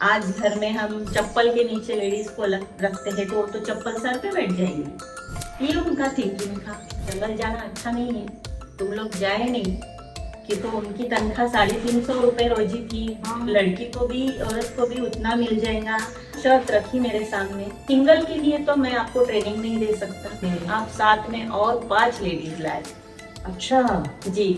आज घर में हम चप्पल के नीचे लेडीज को रखते हैं तो वो तो चप्पल सर पे बैठ जाएंगे। ये उनका थिंकिंग था। जंगल जाना अच्छा नहीं है, तुम लोग जाए नहीं। कि तो उनकी तनख्वाह 350 रुपए रोजी थी। लड़की को भी औरत को भी उतना मिल जाएगा। शर्त रखी मेरे सामने, सिंगल के लिए तो मैं आपको ट्रेनिंग नहीं दे सकता, आप साथ में और 5 लेडीज लाए। अच्छा जी।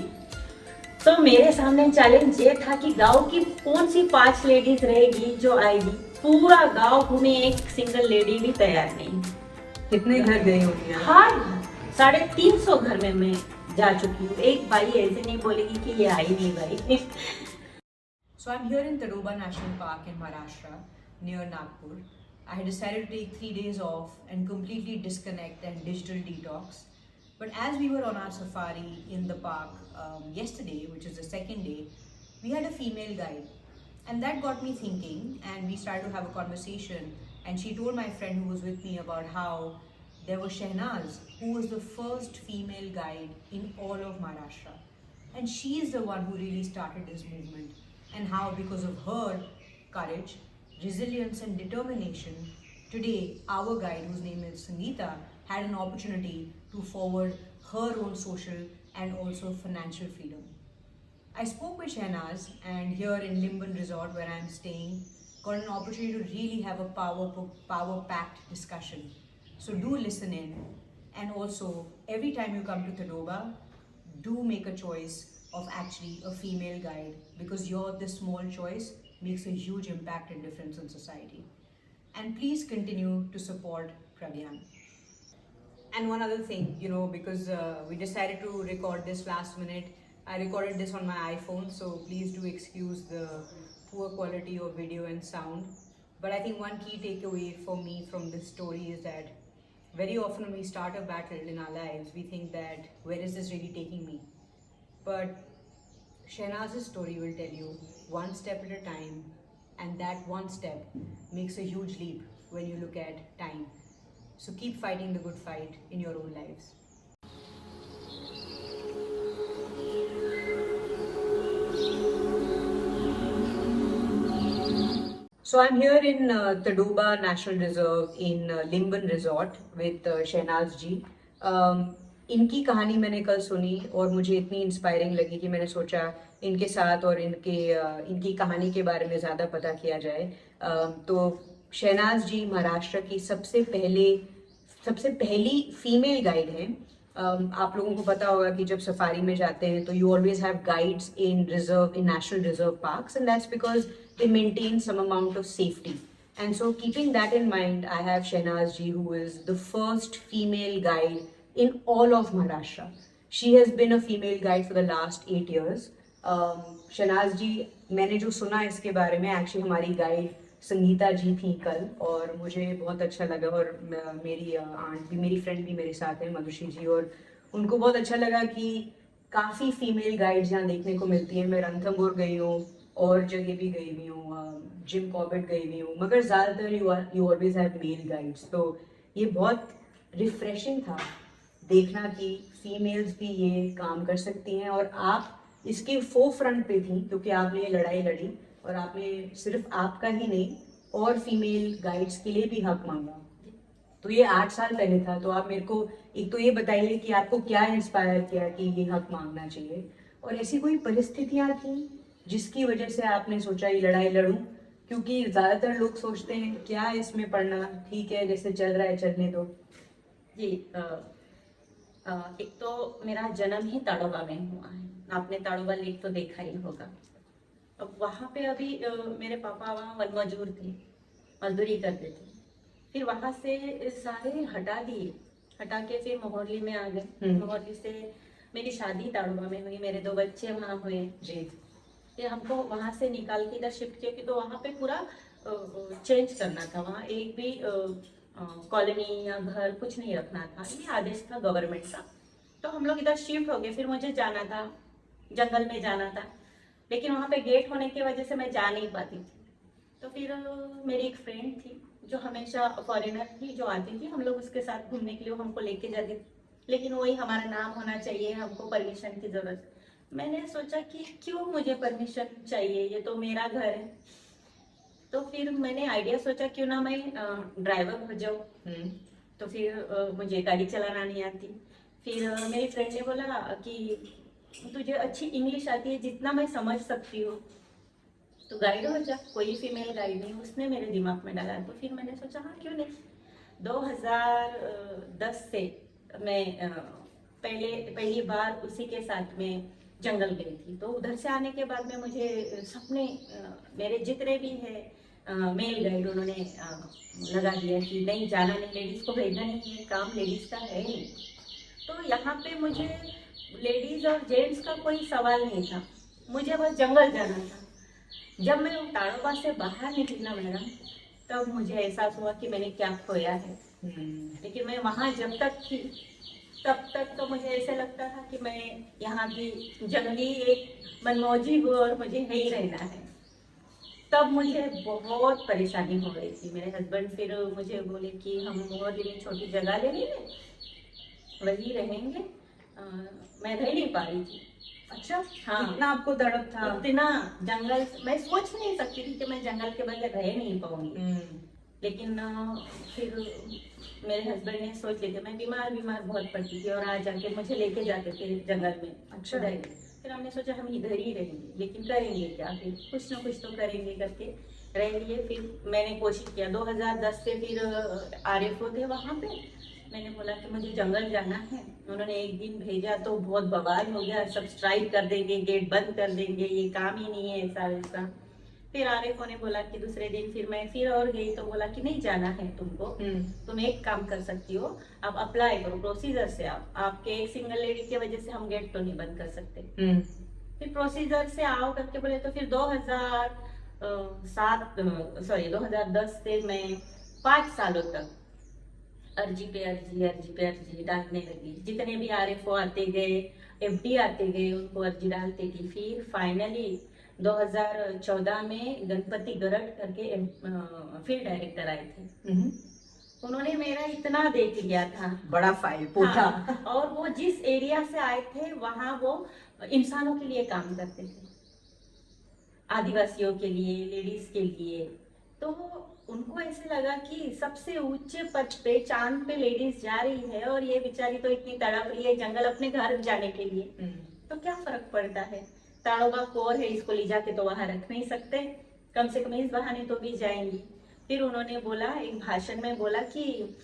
तो मेरे सामने चैलेंज ये था कि गांव की कौन सी 5 लेडीज रहेगी जो आएगी। पूरा गांव घूमे, एक सिंगल लेडी भी तैयार नहीं। कितने घर गई होंगी? हाँ, 350 घर में मैं जा चुकी हूँ। एक भाई ऐसे नहीं बोलेगी कि ये आई नहीं भाई। So I'm here in Tadoba National Park in Maharashtra, near Nagpur. I had decided to take 3 days off and completely disconnect and digital detox. But as we were on our safari in the park yesterday, which is the second day, we had a female guide. And that got me thinking, and we started to have a conversation. And she told my friend who was with me about how there was Shehnaz, who was the first female guide in all of Maharashtra. And she is the one who really started this movement. And how, because of her courage, resilience, and determination, today our guide, whose name is Sangeeta, had an opportunity to forward her own social and also financial freedom. I spoke with Shehnaz, and here in Limban Resort, where I'm staying, got an opportunity to really have a power-packed discussion. So do listen in, and also every time you come to Tadoba, do make a choice of actually a female guide, because this small choice makes a huge impact and difference in society. And please continue to support Pragyan. And one other thing, because we decided to record this last minute, I recorded this on my iPhone, so please do excuse the poor quality of video and sound. But I think one key takeaway for me from this story is that very often when we start a battle in our lives, we think that, where is this really taking me? But Shehnaz's story will tell you one step at a time, and that one step makes a huge leap when you look at time. So keep fighting the good fight in your own lives. So I'm here in Tadoba National Reserve in Limban Resort with Shehnaz ji. इनकी कहानी मैंने कल सुनी और मुझे इतनी inspiring लगी कि मैंने सोचा इनके साथ और इनकी कहानी के बारे में ज़्यादा पता किया जाए। तो शहनाज जी महाराष्ट्र की सबसे पहली फीमेल गाइड हैं। आप लोगों को पता होगा कि जब सफारी में जाते हैं तो you always have guides in national reserve parks, and that's because they maintain some amount of safety. And so keeping that in mind, I have Shehnaz ji, who is the first female guide in all of Maharashtra. She has been a female guide for the last 8 years. Shehnaz ji, मैंने जो सुना इसके बारे में, actually हमारी guide Sangeeta जी थी कल, और मुझे बहुत अच्छा लगा. और मेरी आंट भी, मेरी फ्रेंड भी मेरे साथ है, मधुश्री जी, और उनको बहुत अच्छा लगा कि काफ़ी फीमेल गाइड्स यहाँ देखने को मिलती हैं. मैं रणथंभौर गई हूँ और जगह भी गई हुई हूँ, जिम कॉर्बेट गई हुई हूँ, मगर ज़्यादातर you always have mail guides. तो ये बहुत रिफ्रेशिंग था देखना कि फीमेल्स भी ये काम कर सकती हैं, और आप इसके फ्रंट पे थी क्योंकि आपने ये लड़ाई लड़ी, और आपने सिर्फ आपका ही नहीं और फीमेल गाइड्स के लिए भी हक मांगा. तो ये 8 साल पहले था. तो आप मेरे को एक तो ये बताइए कि आपको क्या इंस्पायर किया कि ये हक मांगना चाहिए, और ऐसी कोई परिस्थितियाँ थी जिसकी वजह से आपने सोचा ये लड़ाई लड़ूं? क्योंकि ज़्यादातर लोग सोचते हैं क्या इसमें पढ़ना, ठीक है जैसे चल रहा है चलने दो. जी, एक तो मेरा जन्म ही ताड़ोबा में हुआ है. आपने ताड़ोबा लेक तो देखा ही होगा. अब वहाँ पे अभी मेरे पापा वहाँ वन मजदूर थे, मजदूरी करते थे. फिर वहाँ से सारे हटा के फिर मोहल्ली में आ गए. मोहल्ली से मेरी शादी ताड़ोबा में हुई, मेरे 2 बच्चे वहाँ हुए. जी. फिर हमको वहाँ से निकाल के इधर शिफ्ट किया कि तो वहाँ पे पूरा चेंज करना था. वहाँ एक भी कॉलोनी या घर कुछ नहीं रखना था, ये आदेश था गवर्नमेंट का. तो हम लोग इधर शिफ्ट हो गए. फिर मुझे जाना था, जंगल में जाना था, लेकिन वहाँ पे गेट होने की वजह से मैं जा नहीं पाती थी. तो फिर मेरी एक फ्रेंड थी जो हमेशा फॉरेनर थी, जो आती थी, हम लोग उसके साथ घूमने के लिए हमको लेके जाती थी. लेकिन वही हमारा नाम होना चाहिए, हमको परमिशन की ज़रूरत. मैंने सोचा कि क्यों मुझे परमिशन चाहिए, ये तो मेरा घर है. तो फिर मैंने आइडिया सोचा क्यों ना मैं ड्राइवर हो जाऊँ। हम्म। तो फिर मुझे गाड़ी चलाना नहीं आती। फिर मेरी फ्रेंड ने बोला कि तुझे अच्छी इंग्लिश आती है, जितना मैं समझ सकती हूँ तो गाइड हो जा, कोई फीमेल गाइड नहीं। उसने मेरे दिमाग में डाला, तो फिर मैंने सोचा हाँ क्यों नहीं। 2010 से मैं पहली बार उसी के साथ में जंगल गई थी। तो उधर से आने के बाद में मुझे सपने मेरे जितने भी है मेल गाइड उन्होंने लगा दिया कि नहीं जाना नहीं, लेडीज को भेजना नहीं है, काम लेडीज का है नहीं। तो यहाँ पे मुझे लेडीज और जेंट्स का कोई सवाल नहीं था, मुझे बस जंगल जाना था। जब मैं ताड़ोबा से बाहर निकली ना मैडम, तब मुझे एहसास हुआ कि मैंने क्या खोया है। लेकिन मैं वहाँ जब तक थी तब तक तो मुझे ऐसे लगता था कि मैं यहाँ की जंगली एक मनमौजी हूँ और मुझे यहीं रहना है। तब मुझे बहुत परेशानी हो रही थी। मेरे हस्बैंड फिर मुझे बोले कि हम मोहल्ले में छोटी जगह ले लेंगे, वही रहेंगे। मैं रह नहीं पा रही थी। अच्छा, हाँ, इतना आपको तड़प था? इतना जंगल मैं सोच नहीं सकती थी कि मैं जंगल के बगैर रह नहीं पाऊंगी। लेकिन फिर मेरे हस्बैंड ने सोच लिया, मैं बीमार बहुत पड़ती थी और आ जाके मुझे लेके जाते थे जंगल में। अच्छा। फिर हमने सोचा हम इधर ही रहेंगे, लेकिन करेंगे क्या, फिर कुछ ना कुछ तो करेंगे करके रह लिए। फिर मैंने कोशिश किया 2010 से, फिर RFO थे वहाँ पे। मैंने बोला कि मुझे जंगल जाना है। उन्होंने एक दिन भेजा तो बहुत बवाल हो गया, सब स्ट्राइक कर देंगे, गेट बंद कर देंगे, ये काम ही नहीं है ऐसा वैसा। फिर RFO ने बोला कि दूसरे दिन फिर मैं फिर और गई तो बोला कि नहीं जाना है तुमको, तुम एक काम कर सकती हो, आप अप्लाई करो प्रोसीजर से। आप आपके एक सिंगल लेडी की वजह से हम गेट तो नहीं बंद कर सकते। फिर प्रोसीजर से आओ करके बोले। तो फिर 2010 से मैं 5 सालों तक अर्जी पे अर्जी डालने लगी। जितने भी RFO आते गए, FD आते गए, उनको अर्जी डालते गई। फिर फाइनली 2014 में गणपति गरड करके फील्ड डायरेक्टर आए थे। उन्होंने मेरा इतना देख लिया था, बड़ा फाइल पोथा। हाँ, और वो जिस एरिया से आए थे वहाँ वो इंसानों के लिए काम करते थे, आदिवासियों के लिए, लेडीज के लिए। तो उनको ऐसे लगा कि सबसे ऊंचे पद पे, चांद पे लेडीज जा रही है और ये बेचारी तो इतनी तड़प रही है जंगल अपने घर जाने के लिए, तो क्या फर्क पड़ता है। ताड़ोबा कोर है, इसको ले जाके तो वहां रख नहीं सकते, कम से कम इस बहाने तो भी जाएंगी। फिर उन्होंने बोला, एक भाषण में बोला कि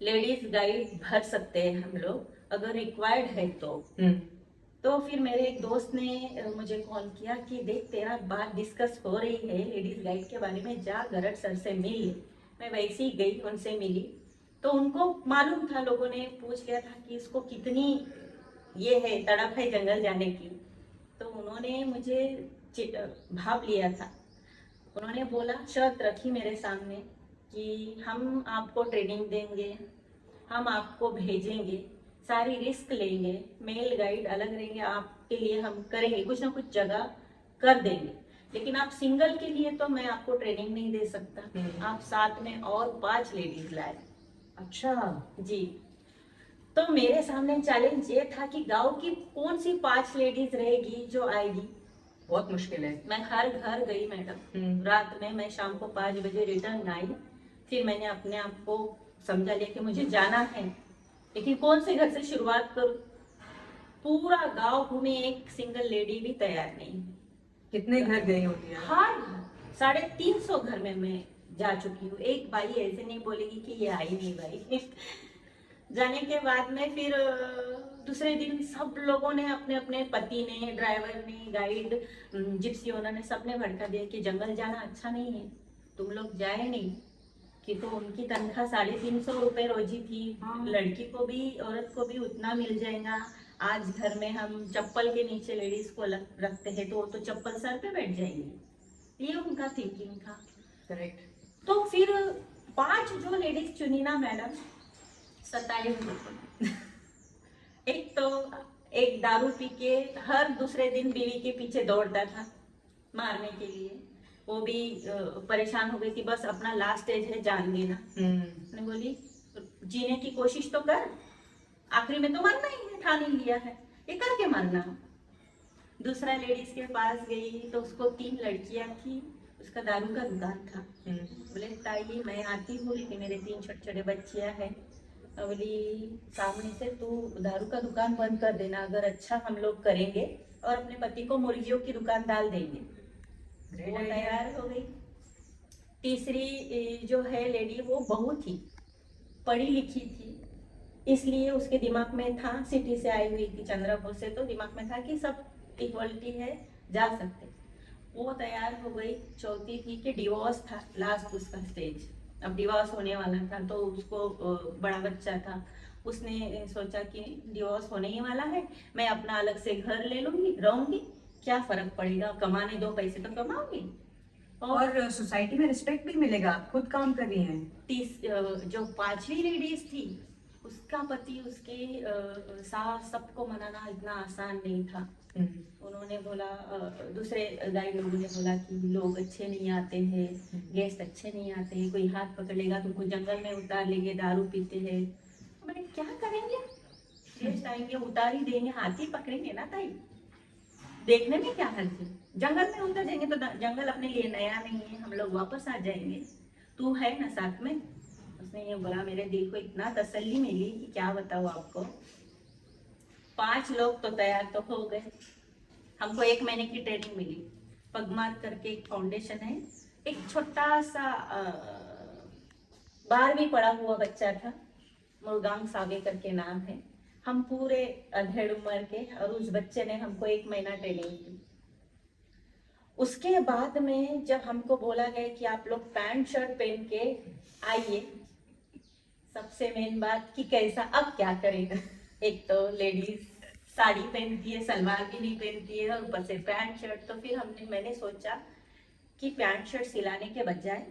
लेडीज गाइड भर सकते हैं हम लोग अगर रिक्वायर्ड है तो फिर मेरे एक दोस्त ने मुझे कॉल किया कि देख तेरा बात डिस्कस हो रही है लेडीज गाइड के बारे में, जा गरड सर से मिल। मैं वैसे ही गई, उनसे मिली। तो उनको मालूम था, लोगों ने पूछ लिया था कि इसको कितनी ये है तड़प है जंगल जाने की। तो उन्होंने मुझे भाप लिया था। उन्होंने बोला, शर्त रखी मेरे सामने कि हम आपको ट्रेनिंग देंगे, हम आपको भेजेंगे, सारी रिस्क लेंगे, मेल गाइड अलग रहेंगे, आपके लिए हम करेंगे, कुछ ना कुछ जगह कर देंगे, लेकिन आप सिंगल के लिए तो मैं आपको ट्रेनिंग नहीं दे सकता। आप साथ में और 5 लेडीज लाए। अच्छा जी। तो मेरे सामने चैलेंज ये था कि गांव की कौन सी 5 लेडीज रहेगी जो आएगी। बहुत मुश्किल है। मैं हर घर गई मैडम, रात में मैं शाम को 5 बजे रिटर्न आई। फिर मैंने अपने आप को समझा लिया कि मुझे जाना है, लेकिन कौन से घर से शुरुआत करूं। पूरा गांव घूमे, एक सिंगल लेडी भी तैयार नहीं। कितने घर गई होती है? हर 350 घर में मैं जा चुकी हूँ। एक बाई ऐसे नहीं बोलेगी कि ये आई नहीं भाई। जाने के बाद में फिर दूसरे दिन सब लोगों ने, अपने अपने पति ने, ड्राइवर ने, गाइड, जिप्सी ओनर ने, सबने भड़का दिया कि जंगल जाना अच्छा नहीं है, तुम लोग जाए नहीं। कि तो उनकी तनख्वाह 350 रुपए रोजी थी। लड़की को भी, औरत को भी उतना मिल जाएगा। आज घर में हम चप्पल के नीचे लेडीज को रखते हैं तो वो तो चप्पल सर पे बैठ जाएंगी, ये उनका थिंकिंग था। करेक्ट। तो फिर 5 जो लेडीज चुनी ना मैडम, 27 लोगों। एक तो एक दारू पी के हर दूसरे दिन बीवी के पीछे दौड़ता था मारने के लिए, वो भी परेशान हो गई थी, बस अपना लास्ट स्टेज है जान देना। मैं बोली जीने की कोशिश तो कर, आखिरी में तो मरना ही है, ठान ही लिया है, ये करके मरना। दूसरा लेडीज के पास गई तो उसको 3 लड़कियां थी, उसका दारू का दुकान था। बोले ताई मैं आती हूँ लेकिन मेरे 3 छोटे छोटे बच्चियाँ हैं। मैं बोली सामने से तू दारू का दुकान बंद कर देना, अगर अच्छा हम लोग करेंगे और अपने पति को मुर्गियों की दुकान डाल देंगे। वो तैयार हो गई। तीसरी जो है लेडी वो बहुत ही पढ़ी लिखी थी, इसलिए उसके दिमाग में था, सिटी से आई हुई थी चंद्रपुर से, तो दिमाग में था कि सब इक्वलिटी है, जा सकते। वो तैयार हो गई। चौथी थी कि डिवोर्स था लास्ट उसका स्टेज, अब डिवोर्स होने वाला था, तो उसको बड़ा बच्चा था, उसने सोचा कि डिवोर्स होने ही वाला है, मैं अपना अलग से घर ले लूंगी, रहूंगी, क्या फर्क पड़ेगा, कमाने 2 पैसे तो कमाऊंगी। और सोसाइटी में रिस्पेक्ट भी मिलेगा, आप खुद काम कर रही हैं। जो 5वीं लेडीज थी उसका पति, उसके सास, सबको मनाना इतना आसान नहीं था। उन्होंने बोला, दूसरे गाइड लोगों ने बोला कि लोग अच्छे नहीं आते हैं, गेस्ट अच्छे नहीं आते हैं, कोई हाथ पकड़ लेगा तुमको जंगल में उतार लेंगे, दारू पीते हैं। मैंने क्या करेंगे, गेस्ट आएंगे उतार ही देंगे, हाथ ही पकड़ेंगे ना ताई, देखने में क्या हर्ज है, जंगल में उतर जाएंगे तो जंगल अपने लिए नया नहीं है, हम लोग वापस आ जाएंगे, तू है ना साथ में। उसने ये बोला, मेरे दिल को इतना तसल्ली मिली कि क्या बताऊँ आपको। 5 लोग तो तैयार तो हो गए। हमको 1 महीने की ट्रेनिंग मिली। पगमार्क करके एक फाउंडेशन है, एक छोटा सा 12वीं पढ़ा हुआ बच्चा था, मुरगांग सागे करके नाम है। हम पूरे अधेड़ उम्र के, और उस बच्चे ने हमको 1 महीना ट्रेनिंग दी। उसके बाद में जब हमको बोला गया कि आप लोग पैंट शर्ट पहन के आइए, सबसे मेन बात कि कैसा, अब क्या करेगा, एक तो लेडीज साड़ी पहनती है, सलवार भी नहीं पहनती है, और ऊपर से पैंट शर्ट। तो फिर मैंने सोचा कि पैंट शर्ट सिलाने के बजाय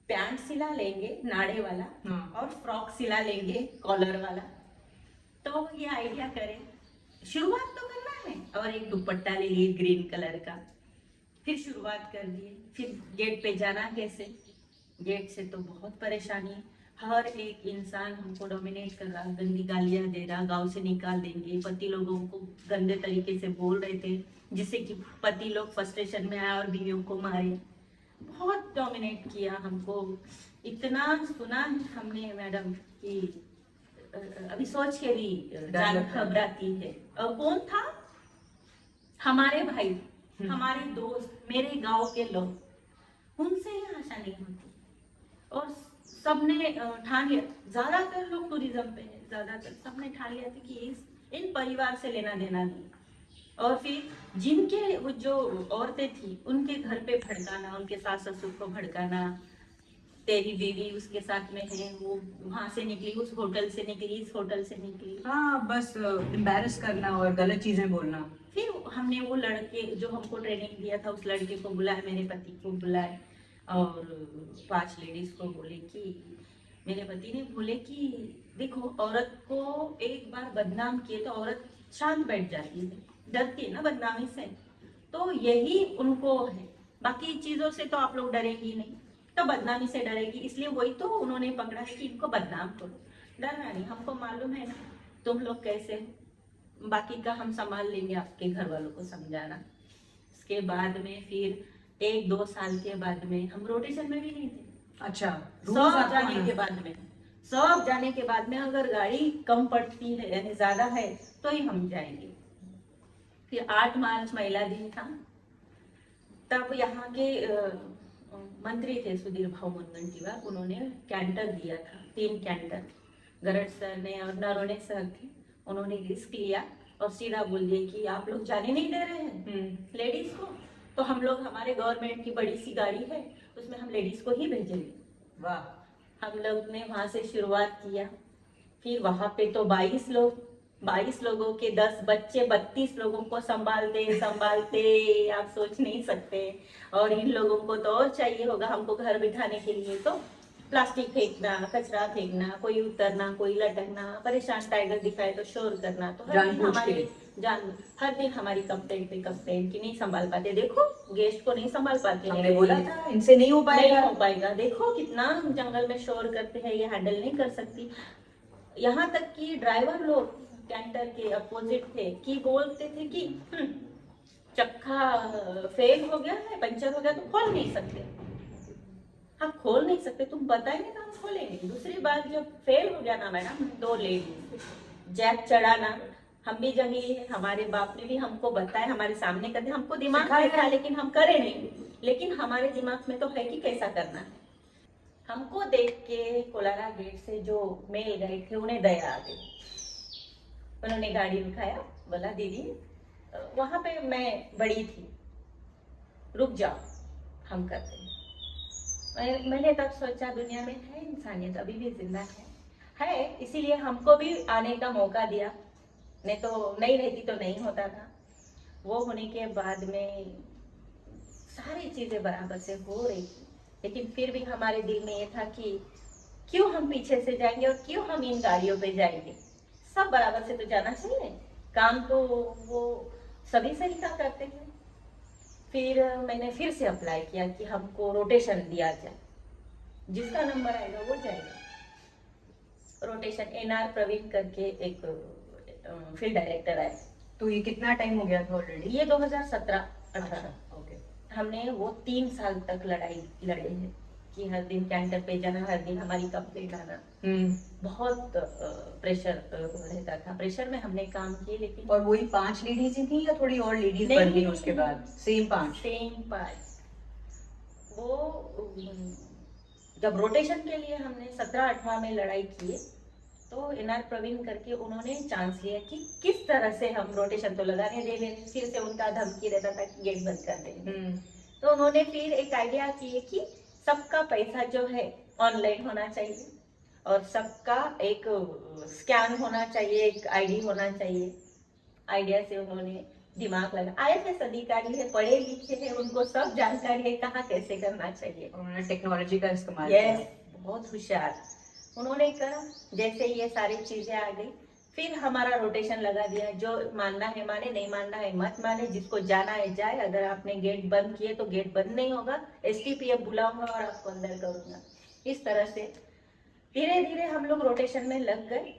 पैंट सिला लेंगे नाड़े वाला, और फ्रॉक सिला लेंगे कॉलर वाला। तो ये आइडिया करें, शुरुआत तो करना है, और एक दुपट्टा ले लिए ग्रीन कलर का। फिर शुरुआत कर दिए। फिर गेट पे जाना कैसे, गेट से तो बहुत परेशानी, हर एक इंसान हमको डोमिनेट कर रहा, गंदी गालियां दे रहा, गांव से निकाल देंगे, पति लोगों को गंदे तरीके से बोल रहे थे, जिससे कि पति लोग फ्रस्ट्रेशन में आए और बीवियों को मारे। बहुत डोमिनेट किया हमको। इतना सुना हमने मैडम कि अभी सोच के भी जान घबराती है। और कौन था, हमारे भाई, हमारे दोस्त, मेरे गांव के लोग, उनसे ही आशा नहीं होती। और सबने ठान लिया, ज्यादातर लोग टूरिज्म पे है, ज्यादातर सबने ठान लिया था कि इन परिवार से लेना देना नहीं। और फिर जिनके वो जो औरतें थी उनके घर पे भड़काना, उनके सास ससुर को भड़काना, तेरी बीवी उसके साथ में है, वो वहां से निकली, उस होटल से निकली, इस होटल से निकली, हाँ बस एम्बैरस करना और गलत चीजें बोलना। फिर हमने वो लड़के जो हमको ट्रेनिंग दिया था, उस लड़के को बुलाया, मेरे पति को बुलाए, और 5 लेडीज को बोले कि मेरे पति ने बोले कि देखो, औरत को एक बार बदनाम किए तो औरत शांत बैठ जाती है, डरती है ना बदनामी से, तो यही उनको है, बाकी चीजों से तो आप लोग डरेंगी नहीं, तो बदनामी से डरेगी, इसलिए वही तो उन्होंने पकड़ा है कि इनको बदनाम करो। डरना नहीं, हमको मालूम है ना तुम लोग कैसे हो, बाकी का हम संभाल लेंगे, आपके घर वालों को समझाना। उसके बाद में फिर 1-2 साल के बाद में हम रोटेशन में भी नहीं थे। अच्छा, सब जाने के बाद में, सब जाने के बाद में अगर गाड़ी कम पड़ती है यानी ज्यादा है तो ही हम जाएंगे। फिर 8 मार्च महिला दिन था, तब यहाँ के मंत्री थे सुधीर भाऊ मुनगंटीवार, उन्होंने कैंटर दिया था, 3 कैंटर, गरड सर ने और नरोने सर थे, उन्होंने रिस्क लिया और सीधा बोल दिया कि आप लोग जाने नहीं दे रहे हैं लेडीज को, तो हम लोग, हमारे गवर्नमेंट की बड़ी सी गाड़ी है, उसमें हम लेडीज को ही भेजेंगे। वाह। हम लोग ने वहां से शुरुआत किया। फिर वहां पे तो 22 लोगों के 10 बच्चे, 32 लोगों को संभालते संभालते आप सोच नहीं सकते। और इन लोगों को तो और चाहिए होगा हमको घर बिठाने के लिए, तो प्लास्टिक फेंकना, कचरा फेंकना, कोई उतरना, कोई लटकना, परेशान टाइगर दिखाए तो शोर करना, तो हर दिन हमारी कंप्लेंट पे कंप्लेंट कि नहीं संभाल पाते, देखो गेस्ट को नहीं संभाल पाते, हमने बोला था इनसे नहीं हो पाएगा, देखो कितना जंगल में शोर करते हैं, ये हैंडल नहीं कर सकती। यहाँ तक कि ड्राइवर लोग कैंटर के अपोजिट थे कि बोलते थे कि चक्का फेल हो गया है, पंचर हो गया तो खोल नहीं सकते, हम खोल नहीं सकते, तुम बताएंगे तो हम खोलेंगे। दूसरी बात जब फेल हो गया ना मैडम, 2 लेडीज जैक चढ़ाना, हम भी जंगली है, हमारे बाप ने भी हमको बताया, हमारे सामने करते, हमको दिमाग में था लेकिन हम करे नहीं, लेकिन हमारे दिमाग में तो है कि कैसा करना है। हमको देख के कोलारा गेट से जो मेल गाइड थे उन्हें दया आ गई, उन्होंने गाड़ी उठाया, बोला दीदी वहां पे मैं बड़ी थी, रुक जाओ हम करते हैं। मैंने तब सोचा दुनिया में है इंसानियत, अभी भी जिंदा है, इसीलिए हमको भी आने का मौका दिया, नहीं तो नहीं रहती तो नहीं होता था। वो होने के बाद में सारी चीजें बराबर से हो रही थी, लेकिन फिर भी हमारे दिल में ये था कि क्यों हम पीछे से जाएंगे और क्यों हम इन गाड़ियों पे जाएंगे, सब बराबर से तो जाना चाहिए, काम तो वो सभी सही का करते हैं। फिर मैंने फिर से अप्लाई किया कि हमको रोटेशन दिया जाए, जिसका नंबर आएगा वो जाएगा। रोटेशन एनआर प्रवीण करके एक फील्ड डायरेक्टर आए। तो ये कितना टाइम हो गया था ऑलरेडी? ये 2017-18 ओके। हमने वो 3 साल तक लड़ाई लड़े हैं कि हर दिन कैंटर पे जाना, हर दिन हमारी कंप्लेंट आना, बहुत प्रेशर रहता था, प्रेशर में हमने काम किए। लेकिन और वही 5 लेडीज ही थी या थोड़ी और लेडीज बन गई उसके बाद? सेम 5। वो जब रोटेशन के लिए हमने 17-18 में लड़ाई किए तो एनआर प्रवीण करके उन्होंने चांस लिया कि किस तरह से हम रोटेशन तो लगाने दे रहे, फिर से उनका धमकी रहता था कि गेट बंद कर देंगे। तो उन्होंने फिर एक आइडिया किए कि सबका पैसा जो है ऑनलाइन होना चाहिए और सबका एक स्कैन होना चाहिए, एक आईडी होना चाहिए। आइडिया से उन्होंने दिमाग लगा, आईएएस अधिकारी है, पढ़े लिखे हैं, उनको सब जानकारी है कहाँ कैसे करना चाहिए। उन्होंने टेक्नोलॉजी का इस्तेमाल किया, बहुत होशियार उन्होंने करा। जैसे ये सारी चीजें आ गई, फिर हमारा रोटेशन लगा दिया, जो मानना है माने, नहीं मानना है मत माने, जिसको जाना है जाए। अगर आपने गेट बंद किए तो गेट बंद नहीं होगा, एसटीपीएफ बुलाऊंगा और आपको अंदर करूंगा। इस तरह से धीरे धीरे हम लोग रोटेशन में लग गए।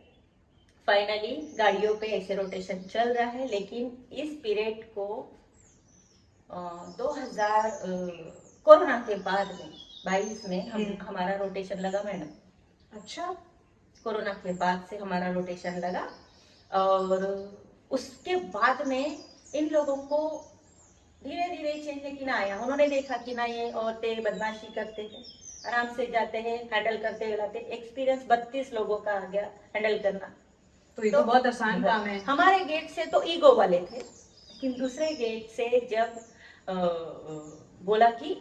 फाइनली गाड़ियों पे ऐसे रोटेशन चल रहा है। लेकिन इस पीरियड को 2000 कोरोना के बाद में 22 में हमारा रोटेशन लगा मैडम। अच्छा, कोरोना के बाद से हमारा रोटेशन लगा और उसके बाद में इन लोगों को धीरे धीरे चेंज लेकिन आया। उन्होंने देखा कि ना ये औरतें बदमाशी करते हैं, आराम से जाते हैं, हैंडल करते लाते। एक्सपीरियंस 32 लोगों का आ गया हैंडल करना। तो ये तो बहुत आसान काम है। हमारे गेट से तो ईगो वाले थे, लेकिन दूसरे गेट से जब बोला कि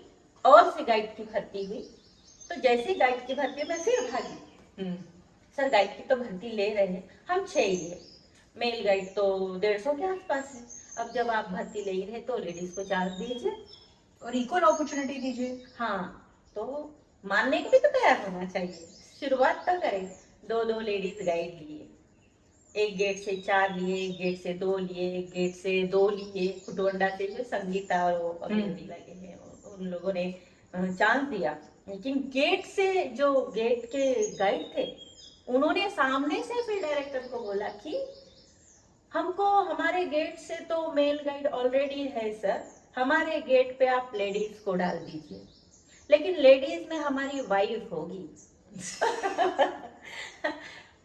और से गाइड की भर्ती हुई, तो जैसे गाइड की भर्ती मैं फिर भागी। सर गाइड की तो भर्ती ले रहे हैं, हम 6 ही है, मेल गाइड तो 150 के आसपास है। अब जब आप भर्ती ले रहे तो लेडीज को चांस दीजिए और इक्वल अपॉर्चुनिटी दीजिए। हाँ, तो मानने को भी तो तैयार होना चाहिए, शुरुआत तो करें। 2 लेडीज गाइड लिए, एक गेट से 4 लिए, एक गेट से 2 लिए, एक गेट से 2 लिए। कुटवंडा से जो संगीता और वो अभिनंदी लगे हैं, उन लोगों ने चांस दिया। लेकिन गेट से जो गेट के गाइड थे उन्होंने सामने से फील्ड डायरेक्टर को बोला कि हमको हमारे गेट से तो मेल गाइड ऑलरेडी है सर, हमारे गेट पे आप लेडीज को डाल दीजिए, लेकिन लेडीज में हमारी वाइफ होगी।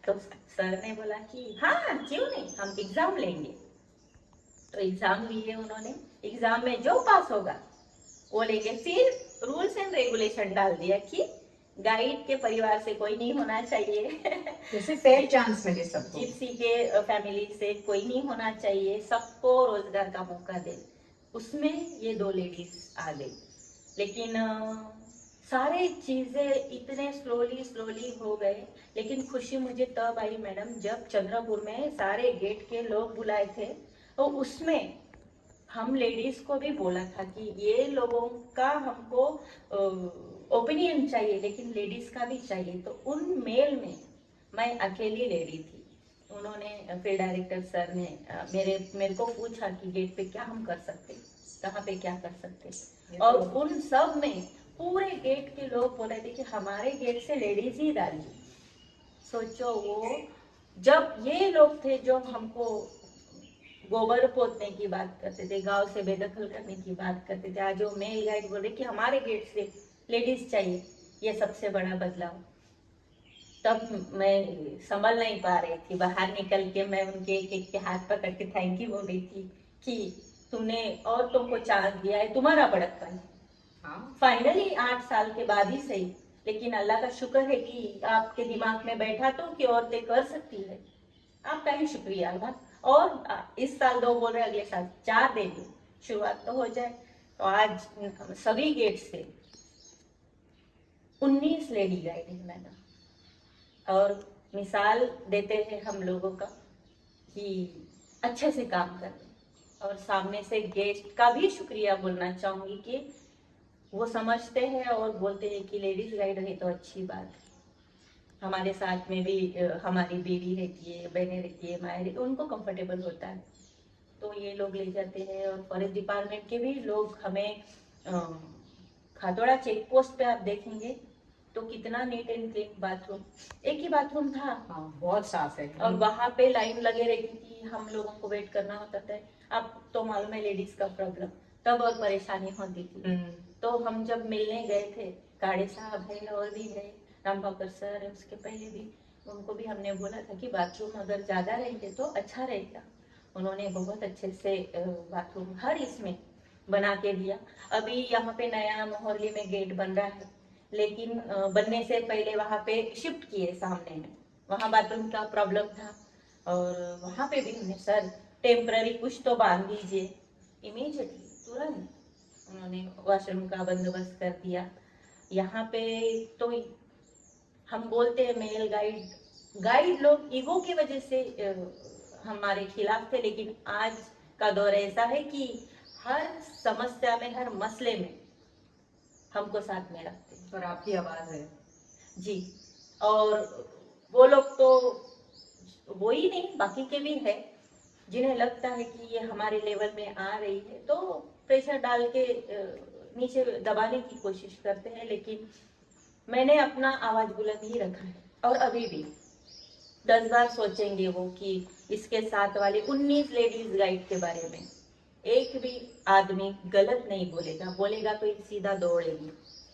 तो सर ने बोला कि हाँ क्यों नहीं, हम एग्जाम लेंगे। तो एग्जाम लिए उन्होंने, एग्जाम में जो पास होगा वो लेंगे। फिर रूल्स एंड रेगुलेशन डाल दिया कि गाइड के परिवार से कोई नहीं होना चाहिए, जैसे फेयर चांस मिले सबको, जिप्सी के फैमिली से कोई नहीं होना चाहिए, सबको रोजगार का मौका दे। उसमें ये 2 लेडीज आ गई। लेकिन सारे चीजें इतने स्लोली हो गए। लेकिन खुशी मुझे तब आई मैडम जब चंद्रपुर में सारे गेट के लोग बुलाए थे, तो उसमें हम लेडीज को भी बोला था कि ये लोगों का हमको ओपिनियन चाहिए, लेकिन लेडीज का भी चाहिए। तो उन मेल में मैं अकेली लेडी थी। उन्होंने फील्ड डायरेक्टर सर ने मेरे को पूछा कि गेट पे क्या हम कर सकते, कहाँ पे क्या कर सकते। और उन सब में पूरे गेट के लोग बोले थे कि हमारे गेट से लेडीज ही डालिए। सोचो, वो जब ये लोग थे जो हमको गोबर पोतने की बात करते थे, गांव से बेदखल करने की बात करते थे। आज वो मेल गाइड बोल रहे कि हमारे गेट से लेडीज चाहिए। ये सबसे बड़ा बदलाव। तब मैं संभल नहीं पा रही थी, बाहर निकल के मैं उनके एक एक के हाथ पकड़ के थैंक यू बोल रही थी कि तुमने औरतों को चांस दिया है, तुम्हारा बड़प्पन। हाँ, फाइनली 8 साल के बाद ही सही, लेकिन अल्लाह का शुक्र है कि आपके दिमाग में बैठा तो कि औरतें कर सकती है। आपका ही शुक्रिया अल्लाह। और इस साल 2 बोल रहे, अगले साल 4 दे दो, शुरुआत तो हो जाए। तो आज सभी गेट से 19 लेडी गाइड है मैडम। और मिसाल देते हैं हम लोगों का कि अच्छे से काम कर रहे। और सामने से गेस्ट का भी शुक्रिया बोलना चाहूंगी कि वो समझते हैं और बोलते हैं कि लेडीज गाइड रहे तो अच्छी बात है। हमारे साथ में भी हमारी बीवी रहती है, बहनें रहती है, माएँ रहती है, उनको कंफर्टेबल होता है तो ये लोग ले जाते हैं। और फॉरेस्ट डिपार्टमेंट के भी लोग हमें खातोड़ा चेक पोस्ट पे आप देखेंगे तो कितना नीट एंड क्लीन बाथरूम, एक ही बाथरूम था हाँ, बहुत साफ है। और वहां पे लाइन लगे रहती थी, हम लोगों को वेट करना होता था। अब तो मालूम है लेडीज का प्रॉब्लम, तब और परेशानी होती थी। तो हम जब मिलने गए थे, काड़े साहब है और भी है, राम भाकर सर है, उसके पहले भी उनको भी हमने बोला था कि बाथरूम अगर ज्यादा रहेंगे तो अच्छा रहेगा। उन्होंने बहुत अच्छे से बाथरूम हर इसमें बना के दिया। अभी यहाँ पे नया मोहल्ले में गेट बन रहा है, लेकिन बनने से पहले वहाँ पे शिफ्ट किए सामने में, वहाँ बाथरूम का प्रॉब्लम था। और वहाँ पे भी हमने सर टेम्पररी कुछ तो बांध दीजिए, इमीडिएटली तुरंत उन्होंने वॉशरूम का बंदोबस्त कर दिया। यहाँ पे तो हम बोलते हैं मेल गाइड लोग ईगो की वजह से हमारे खिलाफ थे, लेकिन आज का दौर ऐसा है कि हर समस्या में, हर मसले में हमको साथ में रखते हैं। और आपकी आवाज है। जी। और वो लोग तो वो ही नहीं, बाकी के भी है जिन्हें लगता है कि ये हमारे लेवल में आ रही है तो प्रेशर डाल के नीचे दबाने की कोशिश करते हैं। लेकिन मैंने अपना आवाज बुलंद ही रखा है और अभी भी 10 बार सोचेंगे वो कि इसके साथ वाले 19 लेडीज गाइड के बारे में एक भी आदमी गलत नहीं बोलेगा, बोलेगा तो सीधा दौड़ेगी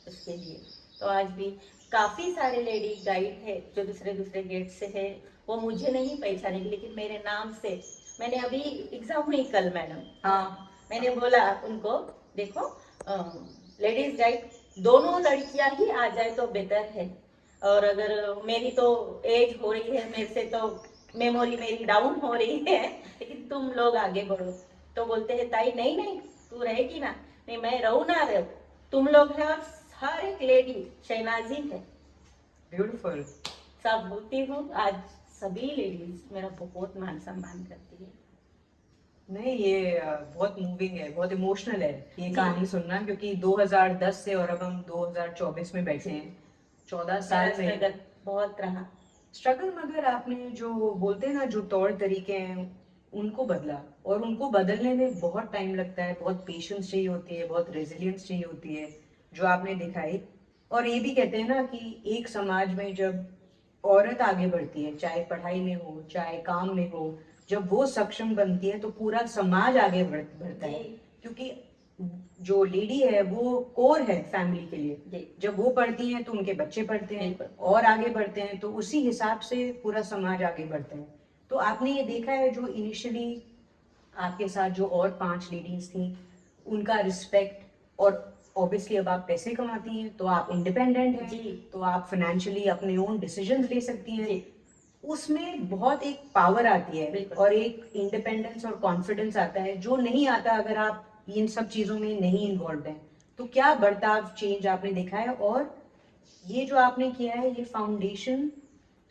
उसके लिए। तो आज भी काफी सारे लेडी गाइड है जो दूसरे दूसरे गेट से है, वो मुझे नहीं पहचानेगी लेकिन मेरे नाम से। मैंने अभी एग्जाम हुई कल मैडम, हाँ, मैंने बोला उनको देखो लेडीज गाइड दोनों लड़कियां ही आ जाए तो बेहतर है। और अगर मेरी तो एज हो रही है, मेरे से तो मेमोरी मेरी डाउन हो रही है, लेकिन तुम लोग आगे बढ़ो। तो बोलते हैं ताई नहीं नहीं तू रहेगी ना, नहीं मैं रहूं ना रहो, तुम लोग है। और हर एक लेडी शहनाजी है, ब्यूटीफुल। सब बोलती हूँ आज सभी लेडीज मेरा बहुत मान सम्मान करती है। नहीं, ये बहुत मूविंग है, बहुत इमोशनल है ये जी। कहानी सुनना, क्योंकि 2010 से और अब हम 2024 में बैठे हैं, 14 साल में स्ट्रगल बहुत रहा। स्ट्रगल। मगर आपने जो बोलते हैं ना, जो तौर तरीके हैं उनको बदला, और उनको बदलने में बहुत टाइम लगता है, बहुत पेशेंस चाहिए होती है, बहुत रेजिलियंस चाहिए होती है, जो आपने दिखाई। और ये भी कहते हैं ना कि एक समाज में जब औरत आगे बढ़ती है, चाहे पढ़ाई में हो चाहे काम में हो, जब वो सक्षम बनती है तो पूरा समाज आगे बढ़ता है। जी। क्योंकि जो लेडी है वो कोर है फैमिली के लिए। जी। जब वो पढ़ती हैं तो उनके बच्चे पढ़ते हैं बिल्कुल। और आगे बढ़ते हैं, तो उसी हिसाब से पूरा समाज आगे बढ़ता है। तो आपने ये देखा है जो इनिशियली आपके साथ जो और 5 लेडीज थी, उनका रिस्पेक्ट, और ऑब्वियसली अब आप पैसे कमाती हैं तो आप इंडिपेंडेंट हैं, जी। तो आप फाइनेंशियली अपने ओन डिसीजंस ले सकती हैं। जी। उसमें बहुत एक पावर आती है बिल्कुल। और एक इंडिपेंडेंस और कॉन्फिडेंस आता है जो नहीं आता अगर आप इन सब चीजों में नहीं इन्वॉल्व हैं। तो क्या बर्ताव चेंज आपने देखा है? और ये जो आपने किया है, ये फाउंडेशन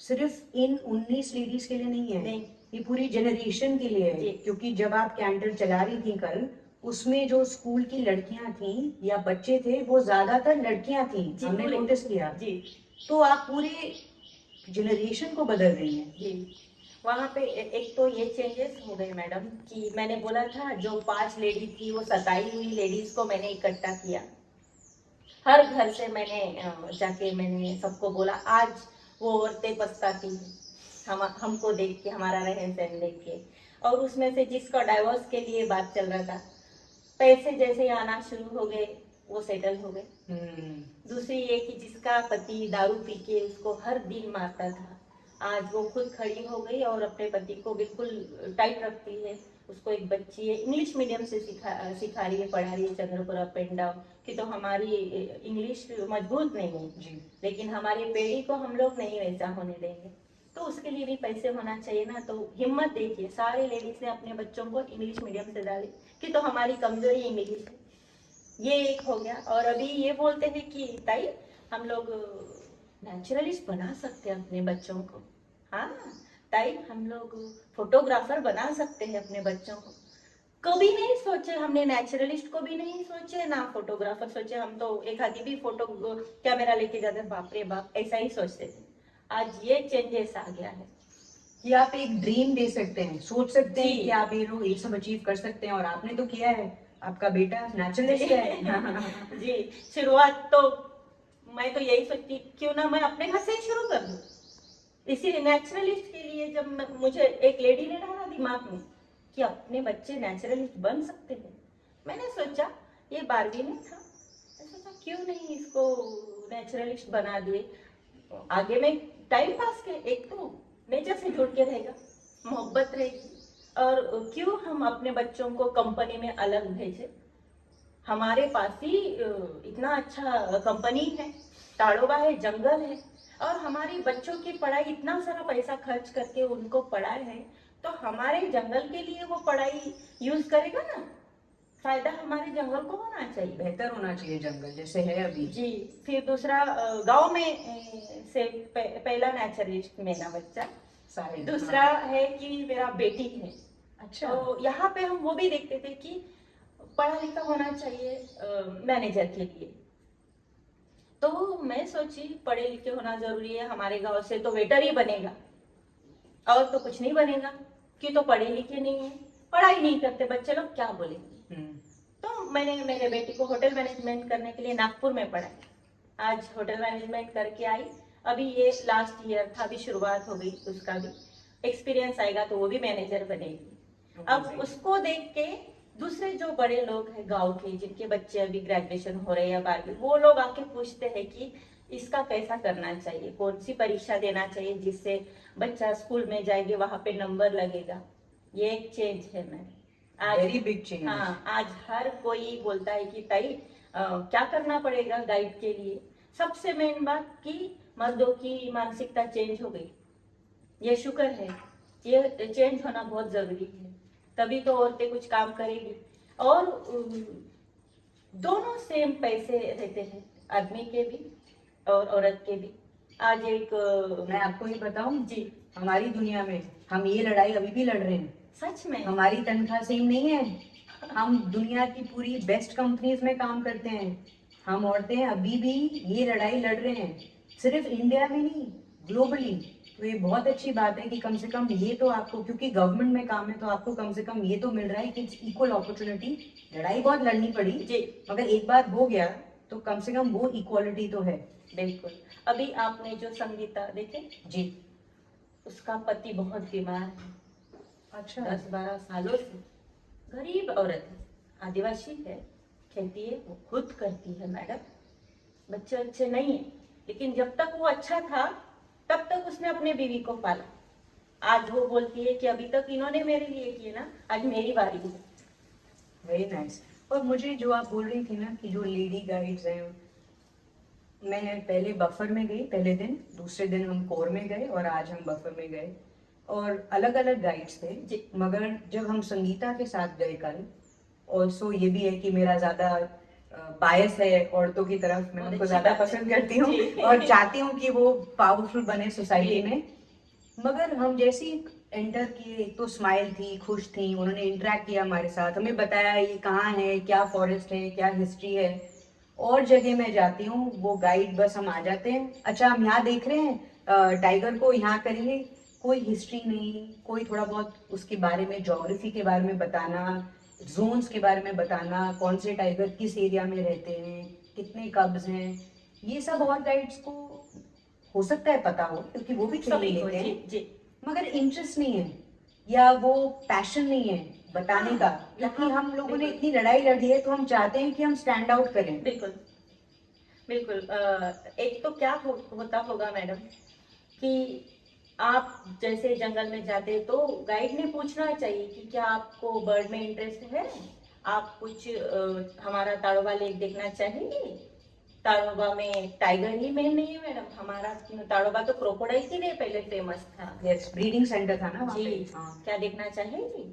सिर्फ इन 19 लेडीज के लिए नहीं है, नहीं। ये पूरी जनरेशन के लिए है। जी। क्योंकि जब आप कैंडल चला रही थी कल, उसमें जो स्कूल की लड़कियां थी या बच्चे थे वो ज्यादातर लड़कियां थी, जी, हमने पूरे। नोटिस किया। जी। तो आप पूरे जनरेशन को बदल रही हैं। जी। वहाँ पे एक तो ये चेंजेस हो गए मैडम कि मैंने बोला था जो 5 लेडी थी वो सताई हुई लेडीज को मैंने इकट्ठा किया, हर घर से मैंने जाके मैंने सबको बोला। आज वो औरतें पछताती हैं हमको देख के, हमारा रहन सहन देख के। और उसमें से जिसका डाइवोर्स के लिए बात चल रहा था, पैसे जैसे ही आना शुरू हो गए वो सेटल हो गए। दूसरी ये कि जिसका पति दारू पी के उसको हर दिन मारता था, आज वो खुद खड़ी हो गई और अपने पति को बिल्कुल टाइट रखती है। उसको एक बच्ची है, इंग्लिश मीडियम से सिखा रही है, पढ़ा रही है चंद्रपुर अप एंड डाउन कि तो हमारी इंग्लिश मजबूत नहीं है जी। लेकिन हमारी पीढ़ी को हम लोग नहीं वैसा होने देंगे। तो उसके लिए भी पैसे होना चाहिए ना। तो हिम्मत देखिए, सारे लेडीज ने अपने बच्चों को इंग्लिश मीडियम से डाले कि तो हमारी कमजोरी इंग्लिश है। ये एक हो गया। और अभी ये बोलते हैं कि ताई हम लोग नेचुरलिस्ट बना सकते हैं अपने बच्चों को। हाँ ताई, हम लोग फोटोग्राफर बना सकते हैं अपने बच्चों को। कभी नहीं सोचे हमने, नेचुरलिस्ट को भी नहीं सोचे ना फोटोग्राफर सोचे। हम तो एक आधी भी फोटो कैमरा लेके जाते, बाप रे बाप, ऐसा ही सोचते थे। आज ये चेंजेस आ गया है कि आप एक ड्रीम दे सकते हैं, सोच सकते हैं जी। कि आप ये लोग ये सब अचीव कर सकते हैं, और आपने तो किया है। आपका बेटा नेचुरलिस्ट है। जी, शुरुआत तो मैं तो यही सोचती क्यों ना मैं अपने घर से ही शुरू कर दूं। इसीलिए नेचुरलिस्ट के लिए जब मुझे एक लेडी ने डाला दिमाग में कि अपने बच्चे नेचुरलिस्ट बन सकते हैं, मैंने सोचा ये बारहवीं में था, मैं सोचा क्यों नहीं इसको नेचुरलिस्ट बना दिए। आगे में टाइम पास के, एक तो नेचर से जुड़ के रहेगा, मोहब्बत रहेगी। और क्यों हम अपने बच्चों को कंपनी में अलग भेजे। हमारे पास ही इतना अच्छा कंपनी है, ताड़ोबा है, जंगल है, और हमारे बच्चों की पढ़ाई, इतना सारा पैसा खर्च करके उनको पढ़ाए हैं, तो हमारे जंगल के लिए वो पढ़ाई यूज करेगा ना। फायदा हमारे जंगल को होना चाहिए, बेहतर होना चाहिए जंगल जैसे है अभी। जी। फिर दूसरा गांव में से पहला नेचुरलिस्ट मेरा बच्चा, साहिल। दूसरा है कि मेरा बेटी है। अच्छा। तो यहाँ पे हम वो भी देखते थे कि पढ़ा लिखा होना चाहिए मैनेजर के लिए। तो मैं सोची पढ़े लिखे होना जरूरी है, हमारे गांव से तो वेटर ही बनेगा और तो कुछ नहीं बनेगा, कि तो पढ़े लिखे नहीं है, पढ़ाई नहीं करते बच्चे लोग, क्या बोलेंगे। तो मैंने मेरे बेटी को होटल मैनेजमेंट करने के लिए नागपुर में पढ़ाई। आज होटल मैनेजमेंट करके आई। अभी ये लास्ट ईयर था, अभी शुरुआत हो गई, उसका भी एक्सपीरियंस आएगा तो वो भी मैनेजर बनेगी। अब उसको देख के दूसरे जो बड़े लोग हैं गांव के, जिनके बच्चे अभी ग्रेजुएशन हो रहे हैं या 12वीं, वो लोग आके पूछते हैं कि इसका कैसा करना चाहिए, कौन सी परीक्षा देना चाहिए जिससे बच्चा स्कूल में जाएंगे वहां पे नंबर लगेगा। ये एक चेंज है मैम आज। Very big change. हाँ, आज हर कोई बोलता है कि ताई क्या करना पड़ेगा गाइड के लिए। सबसे मेन बात कि मर्दों की मानसिकता चेंज हो गई, ये शुक्र है। ये चेंज होना बहुत जरूरी है, तभी तो औरतें कुछ काम करेगी। और दोनों सेम पैसे रहते हैं, आदमी के भी और औरत के भी। आज एक मैं आपको ये बताऊं जी, हमारी दुनिया में हम ये लड़ाई अभी भी लड़ रहे हैं। सच में हमारी तनख्वाह सेम नहीं है। हम दुनिया की पूरी बेस्ट कंपनीज में काम करते हैं। हम औरतें अभी भी ये लड़ाई लड़ रहे हैं, सिर्फ इंडिया में नहीं, ग्लोबली। तो ये बहुत अच्छी बात है कि कम से कम ये तो आपको, क्योंकि गवर्नमेंट में काम है तो आपको कम से कम ये तो मिल रहा है कि इट्स इक्वल अपॉर्चुनिटी। लड़ाई बहुत लड़नी पड़ी जी, मगर एक बार हो गया तो कम से कम वो इक्वालिटी तो है। बिल्कुल। अभी आपने जो संगीता देखे जी। उसका पति बहुत बीमार है, अच्छा। 10-12 सालों से। गरीब औरत है, आदिवासी है, खेती है, वो खुद करती है मैडम। बच्चे अच्छे नहीं है, लेकिन जब तक वो अच्छा था तब तक उसने अपने बीवी को पाला। आज वो बोलती है कि अभी तक इन्होंने मेरे लिए किए ना, आज मेरी बारी है। Very nice. और मुझे जो आप बोल रही थी ना कि जो लेडी गाइड्स हैं, मैं पहले बफर में गई पहले दिन, दूसरे दिन हम कोर में गए और आज हम बफर में गए, और अलग अलग गाइड्स थे। मगर जब हम संगीता के साथ गए कल, ऑल्सो ये भी है कि मेरा ज्यादा बायस है औरतों की तरफ, मैं उनको ज्यादा पसंद करती हूँ और चाहती हूँ कि वो पावरफुल बने सोसाइटी में। मगर हम जैसे ही एंटर किए, एक तो स्माइल थी, खुश थी, उन्होंने इंटरेक्ट किया हमारे साथ, हमें बताया ये कहाँ है, क्या फॉरेस्ट है, क्या हिस्ट्री है। और जगह मैं जाती हूँ वो गाइड बस हम आ जाते हैं, अच्छा हम यहाँ देख रहे हैं टाइगर को, यहाँ करिए, कोई हिस्ट्री नहीं, कोई थोड़ा बहुत उसके बारे में, ज्योग्राफी के बारे में बताना, जोन्स के बारे में बताना, कौन से टाइगर किस एरिया में रहते हैं, कितने कब्ज हैं, ये सब और गाइड्स को हो सकता है पता हो क्योंकि वो भी ट्रेनिंग लेते हैं, जी, मगर इंटरेस्ट नहीं है। या वो पैशन नहीं है बताने का, क्योंकि यहाँ हम लोगों ने बिल्कुल इतनी लड़ाई लड़ी है तो हम चाहते हैं कि हम स्टैंड आउट करें। बिल्कुल बिल्कुल एक तो क्या होता होगा मैडम कि आप जैसे जंगल में जाते तो गाइड ने पूछना चाहिए कि क्या आपको बर्ड में इंटरेस्ट है, आप कुछ हमारा ताड़ोबा लेक देखना चाहेंगे। ताड़ोबा में टाइगर ही मेन नहीं है मैडम, हमारा ताड़ोबा तो क्रोकोडाइल के लिए पहले फेमस था। यस, ब्रीडिंग सेंटर था ना वहाँ जी पे। हाँ। क्या देखना चाहेंगी।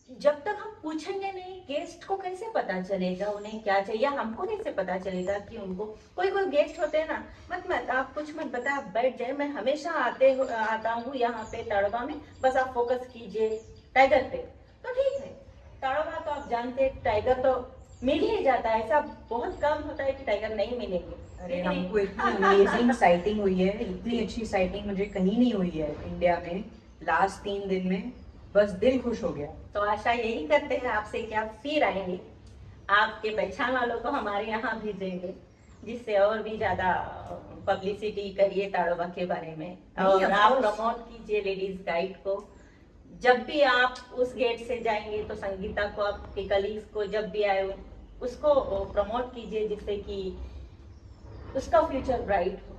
जब तक हम पूछेंगे नहीं गेस्ट को कैसे पता चलेगा उन्हें क्या चाहिए, हमको कैसे पता चलेगा कि उनको। कोई कोई गेस्ट होते हैं ना, मत मत आप कुछ मत बता, आप बैठ जाए, मैं हमेशा आता हूँ यहाँ पे ताड़ोबा में, बस आप फोकस कीजिए टाइगर पे, तो ठीक है। ताड़ोबा तो आप जानते हैं टाइगर तो मिल ही जाता है, ऐसा बहुत कम होता है कि टाइगर नहीं मिलेंगे। अरे लेकिन हमको इतनी अमेजिंग साइटिंग हुई है, इतनी अच्छी साइटिंग मुझे कहीं नहीं हुई है इंडिया में लास्ट 3 दिन में, बस दिल खुश हो गया। तो आशा यही करते हैं आपसे कि आप फिर आएंगे, आपके पहचान वालों को हमारे यहाँ भेजेंगे, जिससे और भी ज्यादा पब्लिसिटी करिए ताड़ोबा के बारे में, और of आप course। प्रमोट कीजिए लेडीज गाइड को। जब भी आप उस गेट से जाएंगे तो संगीता को, आपके कलीग्स को जब भी आए उसको प्रमोट कीजिए, जिससे कि उसका फ्यूचर ब्राइट हो।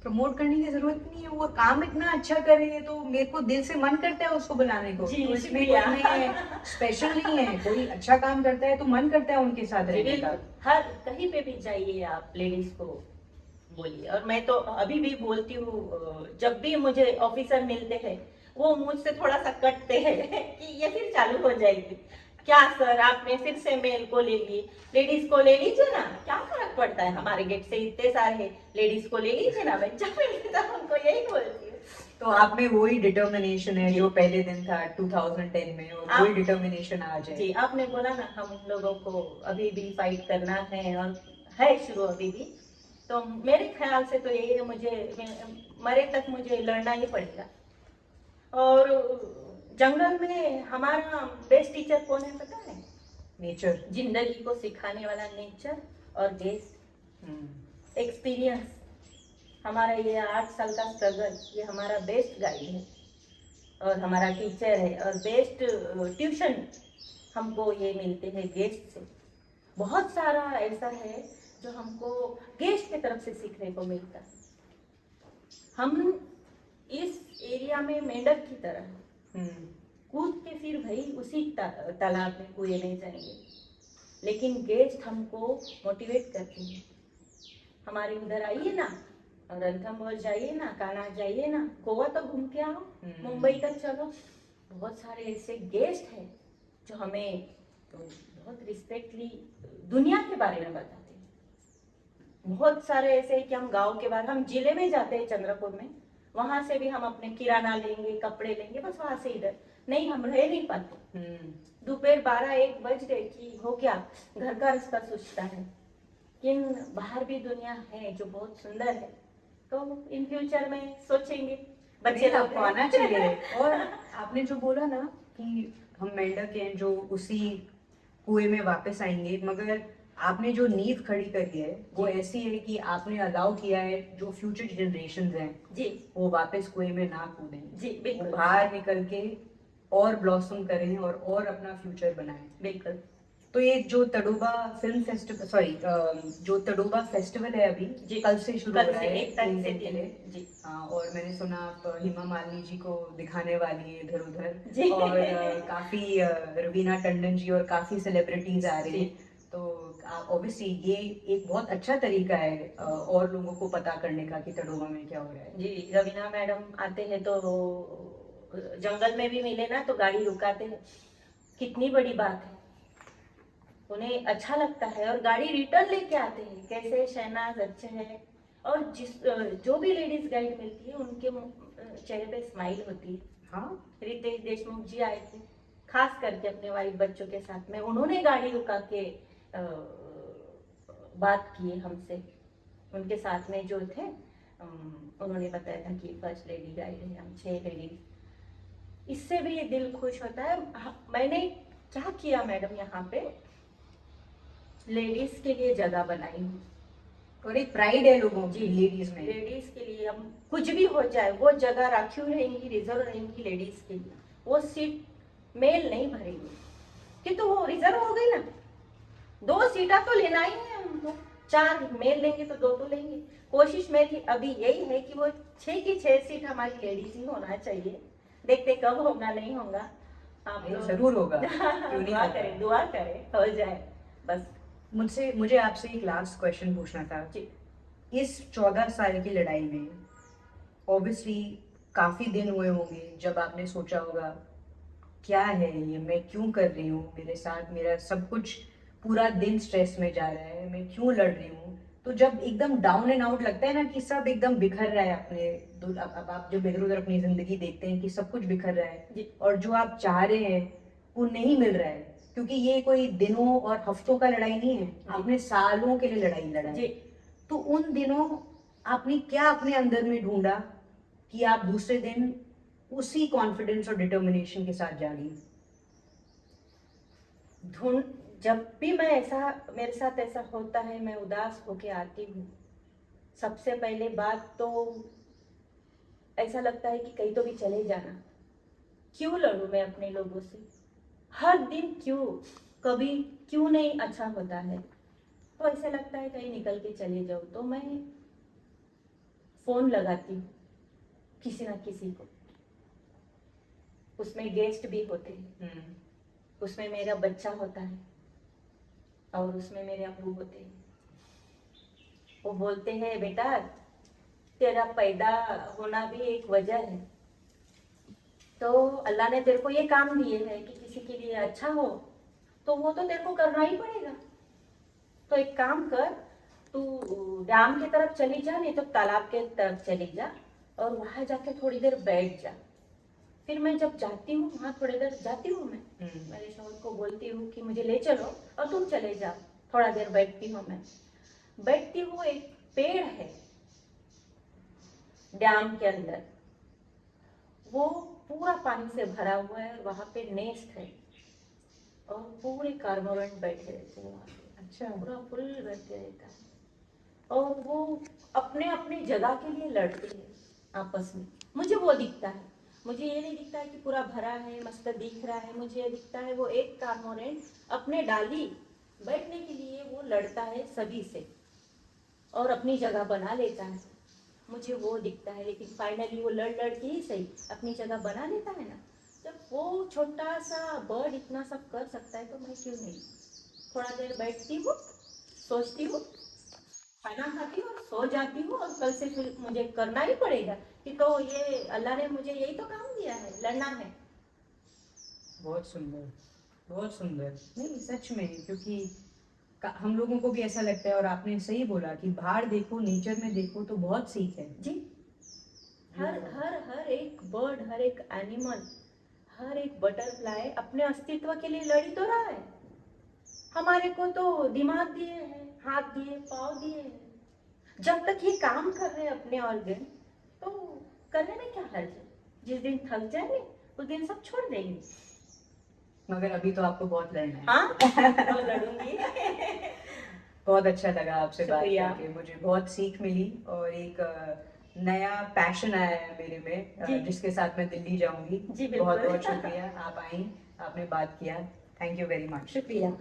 प्रमोट करने की जरूरत नहीं है, वो काम इतना अच्छा कर रही है तो मेरे को दिल से मन करता है उसको बुलाने को। जी, तो इसमें शुक्रिया। कोई नहीं है, स्पेशल नहीं है, कोई अच्छा काम करता है तो मन करता है उनके साथ जी रहने का। बिल्कुल, हर कहीं पे भी जाइए आप लेडीज को बोलिए। और मैं तो अभी भी बोलती हूँ, जब भी मुझे ऑफिसर मिलते हैं वो मुझसे थोड़ा सा कटते हैं कि ये फिर चालू हो जाएगी, क्या सर आपने फिर से मेल को ले ली, लेडीज को ले लीजिए ना, क्या फर्क पड़ता है, हमारे गेट से इतने सारे लेडीज को ले लीजिए ना। मैं जब मिलता हूँ उनको यही बोलती हूँ। तो आप में वही डिटर्मिनेशन है जो पहले दिन था 2010 में, और वही आप डिटर्मिनेशन आज है। जी आपने बोला ना, हम लोगों को अभी भी फाइट करना है और है शुरू अभी भी, तो मेरे ख्याल से तो यही है, मरे तक मुझे लड़ना ही पड़ेगा। और जंगल में हमारा बेस्ट टीचर कौन है पता है? नेचर। जिंदगी को सिखाने वाला नेचर और बेस्ट एक्सपीरियंस। हमारा ये 8 साल का स्ट्रगल, ये हमारा बेस्ट गाइड है और हमारा टीचर है, और बेस्ट ट्यूशन हमको ये मिलते हैं गेस्ट से। बहुत सारा ऐसा है जो हमको गेस्ट की तरफ से सीखने को मिलता है। हम इस एरिया में मेंढक की तरह कूद के फिर भाई उसी तालाब में कुएं में जाएंगे, लेकिन गेस्ट हमको मोटिवेट करते हैं, हमारे उधर आइए ना, और रणथंभौर जाइए ना, कान्हा जाइए ना, गोवा तो घूम के आओ, मुंबई तक चलो। बहुत सारे ऐसे गेस्ट हैं जो हमें तो बहुत रिस्पेक्टली दुनिया के बारे में बताते हैं। बहुत सारे ऐसे हैं कि हम गांव के बारे, हम जिले में जाते हैं चंद्रपुर में, वहां से भी हम अपने किराना लेंगे, कपड़े लेंगे, बस वहां से इधर नहीं, हम रह नहीं पाते। दोपहर 12-1 बज गए कि हो गया, घर का रास्ता सोचता है। लेकिन बाहर भी दुनिया है जो बहुत सुंदर है, तो इन फ्यूचर में सोचेंगे बच्चे लोग आपको आना चाहिए। और आपने जो बोला ना कि हम मेंढक हैं जो उसी कुएं में वापस आएंगे, मगर आपने जो नींव खड़ी करी है वो ऐसी है कि आपने अलाउ किया है जो फ्यूचर जनरेशंस हैं जी वो वापस कुएं में ना कूदें, जी वो बिल्कुल बाहर निकल के और ब्लॉसम करें और अपना फ्यूचर बनाएं। बिल्कुल। तो ये जो तड़ोबा फिल्म फेस्टिवल, सॉरी, जो तड़ोबा फेस्टिवल है अभी जी कल से शुरू कल हो रहा से है 1 तारीख 3 से दिन के 3 लिए। जी हाँ, और मैंने सुना आप हेमा मालिनी जी को दिखाने वाली है इधर जी। उधर, और काफी रवीना टंडन जी और काफी सेलिब्रिटीज आ रही हैं। तो ऑब्वियसली ये एक बहुत अच्छा तरीका है और लोगों को पता करने का कि तड़ोबा में क्या हो रहा है। जी रवीना मैडम आते हैं तो जंगल में भी मिले ना तो गाड़ी रुकाते हैं, कितनी बड़ी बात है, उन्हें अच्छा लगता है और गाड़ी रिटर्न लेके आते हैं। कैसे शहनाज अच्छे हैं, और जो भी लेडीज गाइड मिलती है उनके चेहरे पे स्माइल होती है। हाँ, रितेश देशमुख जी आए थे खास करके अपने वाइफ बच्चों के साथ में, उन्होंने गाड़ी रुका के बात की हमसे, उनके साथ में जो थे उन्होंने बताया था कि फर्स्ट लेडी गाइड है, हम 6 लेडीज। इससे भी दिल खुश होता है। मैंने क्या किया मैडम, यहाँ पे लेडीज के लिए जगह बनाई हूँ, और एक प्राइड है लोगों जी की लेडीज में। लेडीज के लिए हम कुछ भी हो जाए वो जगह राखी रहेंगी, रिजर्व रहेंगी लेडीज के लिए। वो सीट मेल नहीं भरेगी, कि तो वो रिजर्व हो गई ना, 2 सीटा तो लेना ही है हमको, 4 मेल लेंगे तो 2 तो लेंगे। कोशिश मेरी अभी यही है कि वो 6 की 6 सीट हमारी लेडीज ही होना चाहिए। देखते कब होगा, नहीं होगा, आप नहीं, लोग जरूर होगा, क्यों नहीं दुआ होगा। करें, दुआ करें हो जाए बस। मुझे आपसे एक लास्ट क्वेश्चन पूछना था। जी इस 14 साल की लड़ाई में ऑब्वियसली काफी दिन हुए होंगे जब आपने सोचा होगा क्या है ये, मैं क्यों कर रही हूँ, मेरे साथ मेरा सब कुछ पूरा दिन स्ट्रेस में जा रहा है, मैं क्यों लड़ रही हूँ। तो जब एकदम डाउन एंड आउट लगता है ना कि सब एकदम बिखर रहा है अपने अब आप जब इधर उधर अपनी जिंदगी देखते हैं कि सब कुछ बिखर रहा है जी और जो आप चाह रहे हैं वो नहीं मिल रहा है, क्योंकि ये कोई दिनों और हफ्तों का लड़ाई नहीं है, आपने सालों के लिए लड़ाई लड़ा जी। है। तो उन दिनों आपने क्या अपने अंदर में ढूंढा कि आप दूसरे दिन उसी कॉन्फिडेंस और डिटर्मिनेशन के साथ जागी? ढूंढ जब भी मैं ऐसा, मेरे साथ ऐसा होता है, मैं उदास होके आती हूँ, सबसे पहले बात तो ऐसा लगता है कि कहीं तो भी चले जाना, क्यों लड़ूं मैं अपने लोगों से, हर दिन क्यों, कभी क्यों नहीं अच्छा होता है। तो ऐसा लगता है कहीं निकल के चले जाऊं, तो मैं फोन लगाती हूँ किसी ना किसी को, उसमें गेस्ट भी होते हैं, उसमें मेरा बच्चा होता है और उसमें मेरे अब्बू होते हैं। वो बोलते हैं बेटा तेरा पैदा होना भी एक वजह है, तो अल्लाह ने तेरे को ये काम दिए है कि किसी के लिए अच्छा हो, तो वो तो तेरे को करना ही पड़ेगा। तो एक काम कर, तू डैम की तरफ चली जा, नहीं तो तालाब के तरफ चली जा और वहां जाके थोड़ी देर बैठ जा। फिर मैं जब जाती हूँ वहां थोड़ी देर जाती हूँ, मैं मेरे शौहर को बोलती हूँ कि मुझे ले चलो और तुम चले जाओ, थोड़ा देर बैठती हूँ। मैं बैठती हूँ, एक पेड़ है डैम के अंदर, वो पूरा पानी से भरा हुआ है, वहां पे नेस्ट है और पूरे कार्मोरेंट बैठे रहते हैं वहां पे। अच्छा। पूरा फुल बैठे रहता है और वो अपने अपनी जगह के लिए लड़ते हैं आपस में। मुझे वो दिखता है, मुझे ये नहीं दिखता है कि पूरा भरा है मस्त दिख रहा है, मुझे ये दिखता है वो एक कार्मोरेंट अपने डाली बैठने के लिए वो लड़ता है सभी से और अपनी जगह बना लेता है, मुझे वो दिखता है। लेकिन फाइनली वो लड़ लड़ के ही सही अपनी जगह बना लेता है ना। जब वो छोटा सा बर्ड इतना सब कर सकता है तो मैं क्यों नहीं। थोड़ा देर बैठती हूँ, सोचती हूँ, खाना खाती हूँ और सो जाती हूँ, और कल से फिर मुझे करना ही पड़ेगा कि तो ये अल्लाह ने मुझे यही तो काम दिया है, लड़ना है। बहुत सुंदर, बहुत सुंदर। नहीं सच में, क्योंकि हम लोगों को भी ऐसा लगता है और आपने सही बोला कि बाहर देखो, नेचर में देखो तो बहुत सीख है जी। हर हर हर एक बर्ड, हर एक एनिमल, हर एक बटरफ्लाई अपने अस्तित्व के लिए लड़ी तो रहा है। हमारे को तो दिमाग दिए हैं, हाथ दिए, पाँव दिए हैं, जब तक ये काम कर रहे हैं अपने ऑर्गन, तो करने में क्या हर्ज है। जिस दिन थक जाएंगे उस दिन सब छोड़ देंगे। मगर अभी तो आपको बहुत लड़ना है। हाँ तो लड़ूंगी। बहुत अच्छा लगा आपसे बात शुक्रिया। करके, मुझे बहुत सीख मिली और एक नया पैशन आया है मेरे में, जी। जिसके साथ मैं दिल्ली जाऊंगी। जी बहुत बिल्कुल। बहुत शुक्रिया, आप आई, आपने बात किया, थैंक यू वेरी मच। शुक्रिया।